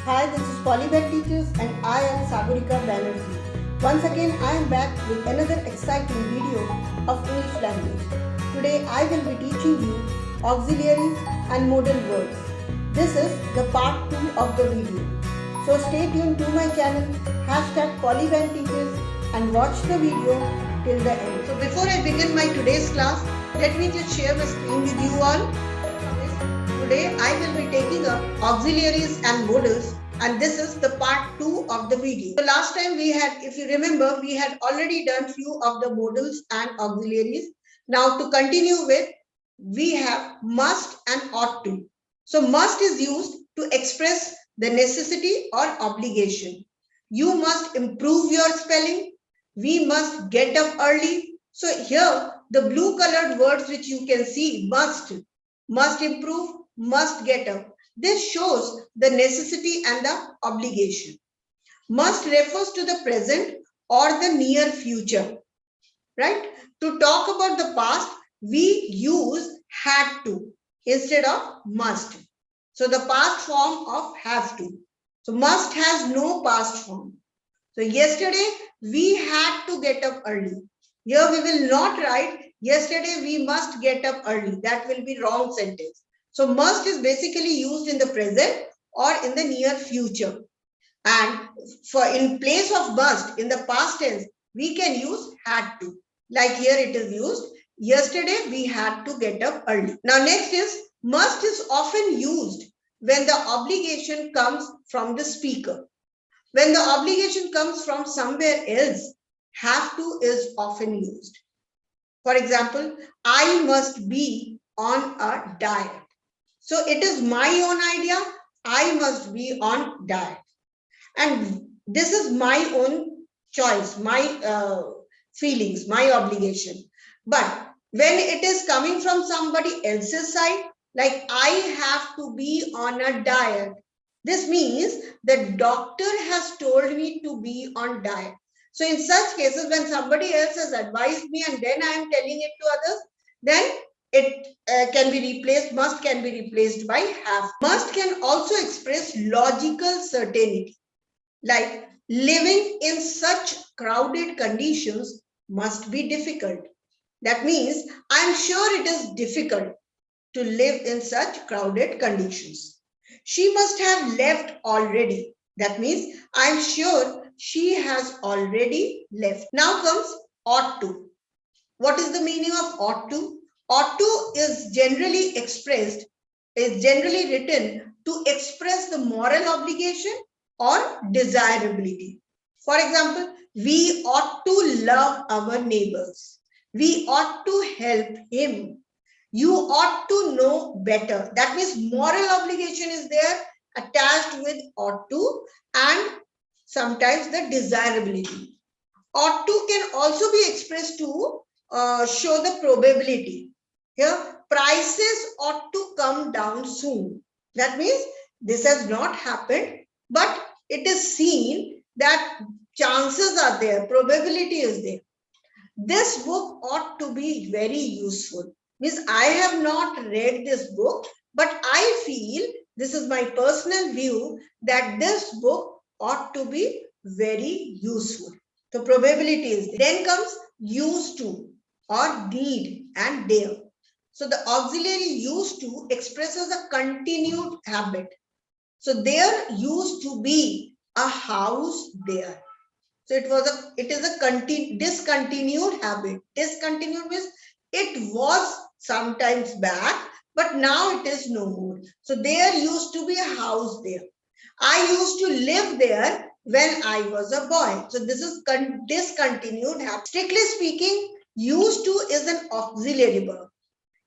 Hi, this is Polybanteaches and I am Sagorika Banerjee. Once again, I am back with another exciting video of English language. Today, I will be teaching you auxiliaries and modal verbs. This is the part 2 of the video. So stay tuned to my channel, #Polybanteaches, and watch the video till the end. So before I begin my today's class, let me just share my screen with you all. Today I will be taking up auxiliaries and modals, and this is the part 2 of the video. So last time we had, if you remember, we had already done few of the modals and auxiliaries. Now to continue with, we have must and ought to. So must is used to express the necessity or obligation. You must improve your spelling. We must get up early. So here the blue colored words which you can see, must improve, must get up. This shows the necessity and the obligation. Must refers to the present or the near future, right? To talk about the past, we use had to instead of must. So the past form of have to. So must has no past form. So yesterday we had to get up early. Here we will not write yesterday we must get up early. That will be wrong sentence. So must is basically used in the present or in the near future. And for in place of must in the past tense, we can use had to. Like here it is used, yesterday we had to get up early. Now next is, must is often used when the obligation comes from the speaker. When the obligation comes from somewhere else, have to is often used. For example, I must be on a diet. So it is my own idea, I must be on diet. And this is my own choice, my feelings, my obligation. But when it is coming from somebody else's side, like I have to be on a diet, this means the doctor has told me to be on diet. So in such cases, when somebody else has advised me and then I am telling it to others, then it can be replaced, must can be replaced by have. Must can also express logical certainty, like living in such crowded conditions must be difficult. That means I'm sure it is difficult to live in such crowded conditions. She must have left already. That means I'm sure she has already left. Now comes ought to. What is the meaning of ought to? Ought to is generally written to express the moral obligation or desirability. For example, we ought to love our neighbors. We ought to help him. You ought to know better. That means moral obligation is there attached with ought to, and sometimes the desirability. Ought to can also be expressed to show the probability. Here, prices ought to come down soon. That means this has not happened, but it is seen that chances are there, probability is there. This book ought to be very useful. Means I have not read this book, but I feel, this is my personal view, that this book ought to be very useful. So probability is there. Then comes used to or need and dare. So the auxiliary used to expresses a continued habit. So there used to be a house there. So it is a discontinued habit. Discontinued means it was sometimes back, but now it is no more. So there used to be a house there. I used to live there when I was a boy. So this is discontinued habit. Strictly speaking, used to is an auxiliary verb.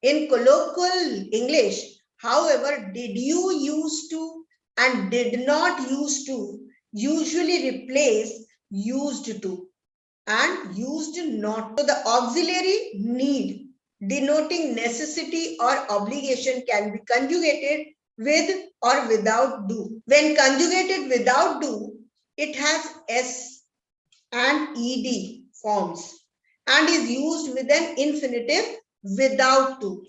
In colloquial English, however, did you used to and did not used to usually replace used to and used not. So the auxiliary need denoting necessity or obligation can be conjugated with or without do. When conjugated without do, it has S and ED forms and is used with an infinitive without to.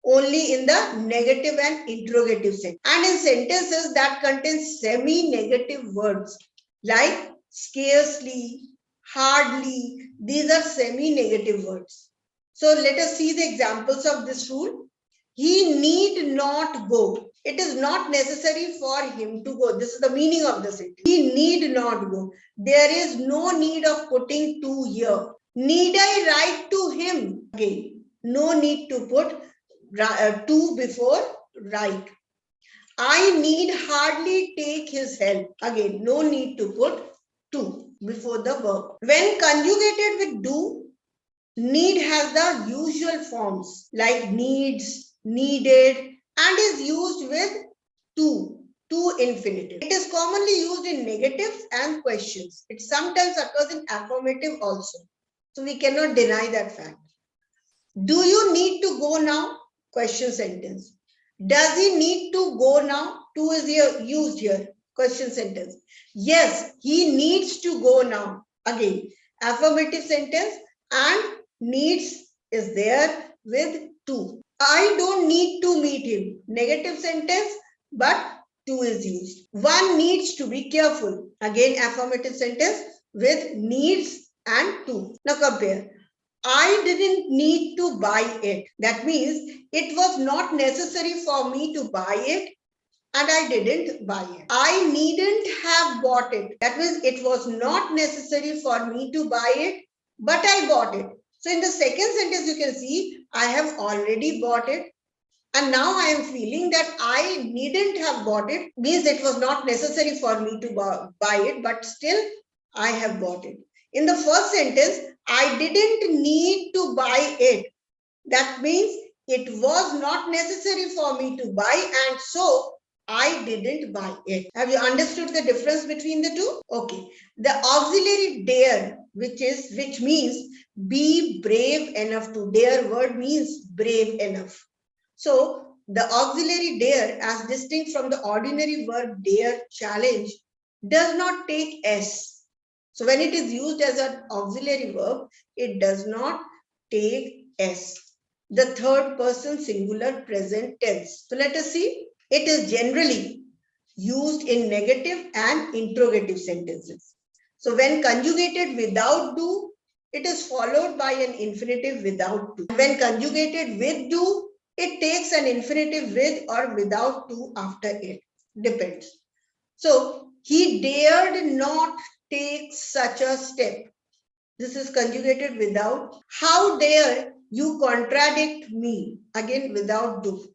only in the negative and interrogative sense. And in sentences that contain semi-negative words like scarcely, hardly, these are semi-negative words. So let us see the examples of this rule. He need not go. It is not necessary for him to go. This is the meaning of the sentence. He need not go. There is no need of putting to here. Need I write to him? Again, no need to put to before write. I need hardly take his help. Again, no need to put to before the verb. When conjugated with do, need has the usual forms like needs, needed, and is used with to infinitive. It is commonly used in negatives and questions. It sometimes occurs in affirmative also. So we cannot deny that fact. Do you need to go now? Question sentence. Does he need to go now? To is here used here. Question sentence. Yes, he needs to go now. Again, affirmative sentence and needs is there with to. I don't need to meet him. Negative sentence, but to is used. One needs to be careful. Again, affirmative sentence with needs and to. Now compare. I didn't need to buy it. That means it was not necessary for me to buy it and I didn't buy it. I needn't have bought it. That means it was not necessary for me to buy it, but I bought it. So in the second sentence, you can see I have already bought it. And now I am feeling that I needn't have bought it, means it was not necessary for me to buy it, but still I have bought it. In the first sentence, I didn't need to buy it. That means it was not necessary for me to buy and so I didn't buy it. Have you understood the difference between the two? Okay. The auxiliary dare, which means be brave enough to. Dare word means brave enough. So the auxiliary dare, as distinct from the ordinary verb dare, challenge, does not take S. So when it is used as an auxiliary verb, it does not take S. The third person singular present tense. So let us see. It is generally used in negative and interrogative sentences. So when conjugated without do, it is followed by an infinitive without to. When conjugated with do, it takes an infinitive with or without to after it. Depends. So he dared not take such a step. This is conjugated without. How dare you contradict me? Again, without do.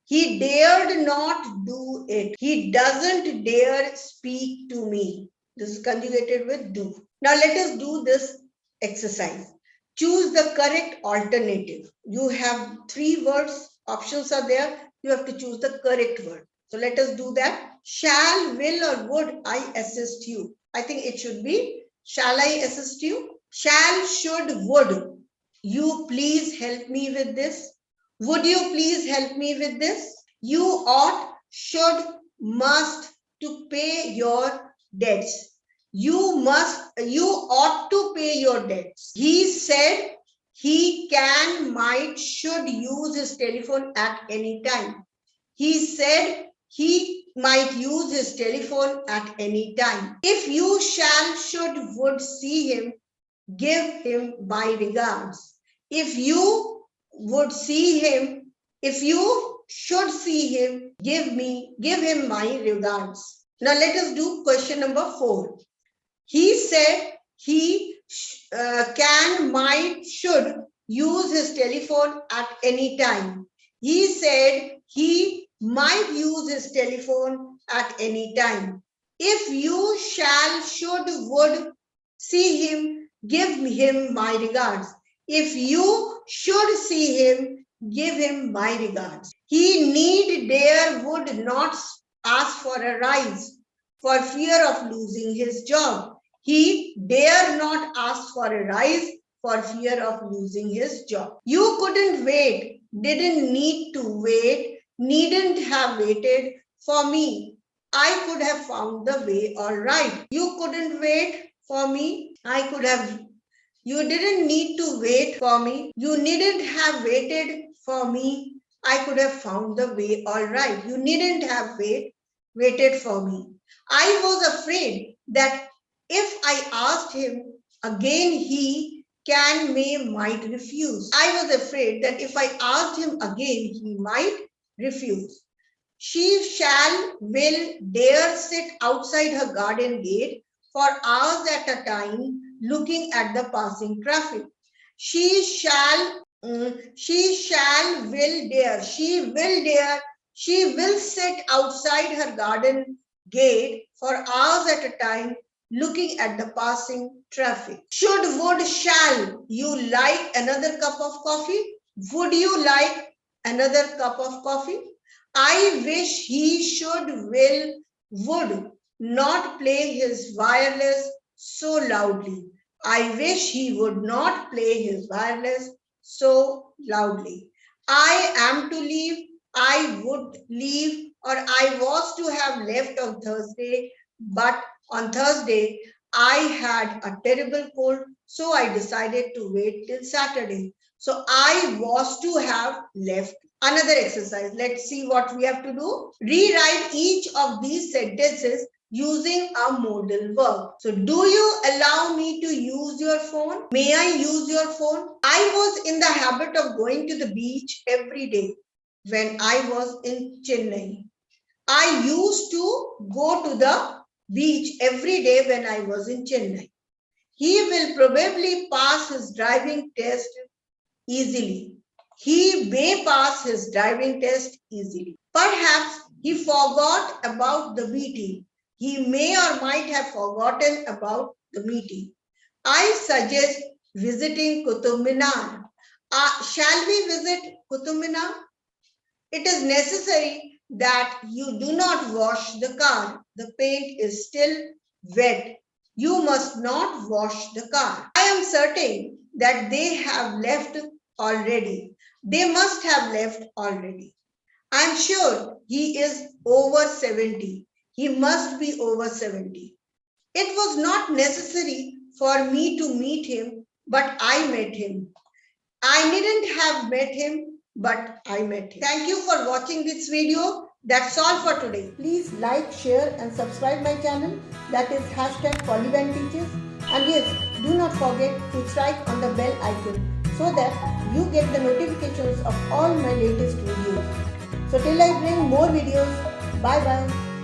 He dared not do it. He doesn't dare speak to me. This is conjugated with do. Now let us do this exercise. Choose the correct alternative. You have 3 words. Options are there. You have to choose the correct word. So let us do that. Shall, will, or would I assist you? I think it should be shall I assist you? Shall, should, would you please help me with this? Would you please help me with this? You ought, should, must to pay your debts. You ought to pay your debts. He said he can, might, should use his telephone at any time. He said he might use his telephone at any time. If you shall, should, would see him, give him my regards. If you would see him, if you should see him, give him my regards. Now let us do question number 4. He said he can, might, should use his telephone at any time. He said he might use his telephone at any time. If you shall, should, would see him, give him my regards. If you should see him, give him my regards. He need, dare, would not ask for a rise for fear of losing his job. He dare not ask for a rise for fear of losing his job. You couldn't wait, didn't need to wait, needn't have waited for me. I could have found the way all right. You couldn't wait for me. I could have. You didn't need to wait for me. You needn't have waited for me. I could have found the way all right. You needn't have waited for me. I was afraid that if I asked him again, he might refuse. I was afraid that if I asked him again, he might refuse. She will dare sit outside her garden gate for hours at a time looking at the passing traffic. She will sit outside her garden gate for hours at a time looking at the passing traffic. Should, would, shall you like another cup of coffee? Would you like another cup of coffee? I wish he would not play his wireless so loudly. I wish he would not play his wireless so loudly. I am to leave, I would leave, or I was to have left on Thursday, but on Thursday I had a terrible cold, so I decided to wait till Saturday. So I was to have left. Another exercise. Let's see what we have to do. Rewrite each of these sentences using a modal verb. So, do you allow me to use your phone? May I use your phone? I was in the habit of going to the beach every day when I was in Chennai. I used to go to the beach every day when I was in Chennai. He will probably pass his driving test easily. He may pass his driving test easily. Perhaps he forgot about the meeting. He may or might have forgotten about the meeting. I suggest visiting Qutub Minar. Shall we visit Qutub Minar? It is necessary that you do not wash the car. The paint is still wet. You must not wash the car. I am certain that they have left already. They must have left already. I am sure he is over 70. He must be over 70. It was not necessary for me to meet him, but I met him. I didn't have met him, but I met him. Thank you for watching this video. That's all for today. Please like, share and subscribe my channel. That is #Polybanteaches. And yes, do not forget to strike on the bell icon so that you get the notifications of all my latest videos. So till I bring more videos, bye bye.